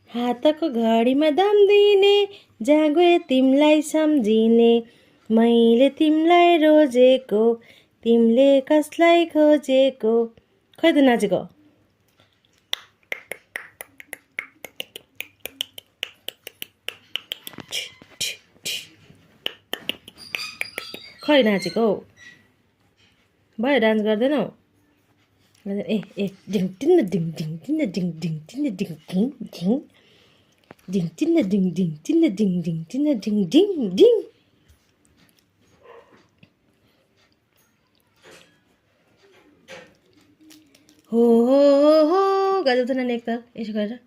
हातको घडीमा दाम दिने, जहाँ गए तिमीलाई सम्झिने, मैले तिमीलाई रोजेको, तिमीले कसलाई खोजेको। खै त नाचेको खै नाचेको भयो, डान्स गर्दैनौ? ए ए डिङ टिन्न डिङ डिङ टिन्न डिङ डिङ टिन्न डिङ डिङ डिङ डिङ टिन्न डिङ डिङ टिन्न डिङ डिङ टिन्न डिङ डिङ डिङ। हो गर्दै त नानी एकताल यसो गरेर